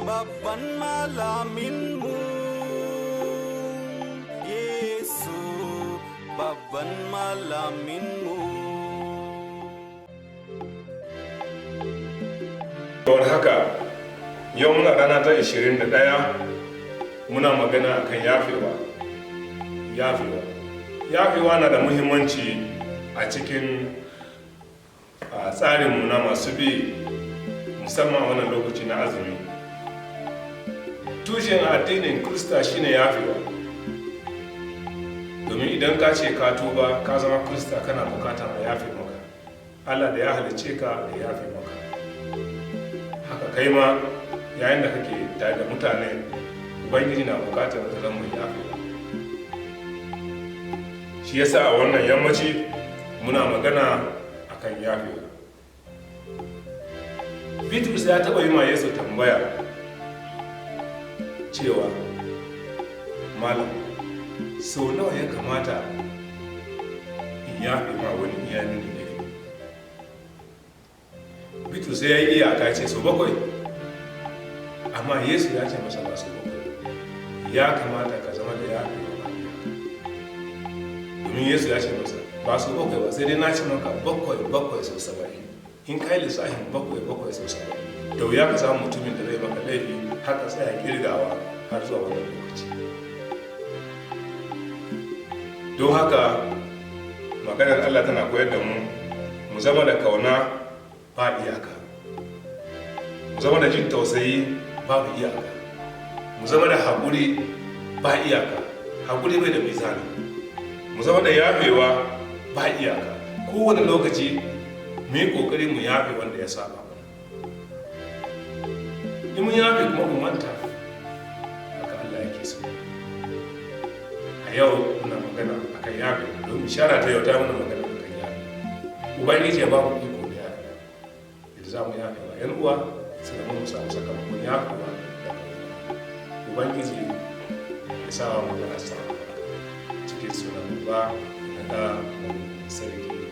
babban malaminmu, Yesu babban malaminmu. Don haka yau muna rana ta 21 muna magana akan yafewa. Yafewa na da muhimmanci a cikin tsarinmu na masu bi, musamman a wannan lokaci na azumi. Tushen addinin Kirista shine yafewa. Domin idan ka ce ka tuba ka zama Kirista, kana bukatar a yafe maka. Allah da ya halicce ka ya yafe maka. Haka kai ma yayin da kake tare da mutane, Ubangiji na bukatar da zan mai yafewa. Shi yasa a wannan yammaci muna magana akan yafewa. Bitrus ya taɓa yi ma Yesu tambaya cewa, Malam, sau nawa ya kamata in yafe ma wani iya mini laifi? Bitrus ya yi iyaka ce sau 7, amma Yesu ya ce masa ba sau 7. Ya kamata ka zama da yafe wa iyaka. Domin Yesu ya ce masa ba sau 7 ba, sai dai na ce maka 7 sau 70. In kai lissafin 7 sau 70, da wuya ka samu mutumin da zai maka laifi haka tsaya kirgawa har zuwa wannan lokaci. Don haka maganar Allah tana koyar da mu zama da kauna ba iyaka, mu zama da jin tausayi babu iyaka, mu zama da haƙuri ba iyaka, haƙuri bai da mizani, mu zama da yafewa ba iyaka. Kowane lokaci mu yi ƙoƙari mu yafe wanda ya saba mana. In mun yafe kuma mu manta, haka Allah yake so. A yau muna magana akan yafe, don bishara ta yau ta muna magana akan yafe. Ubangiji ya ba mu iko da yafe, yadda za mu yafe wa 'yan uwa, sannan mu samu sakamakon yafewa. Ubangiji ya sa wa magana sa cikin sunan Uba da Ɗa da Sarki.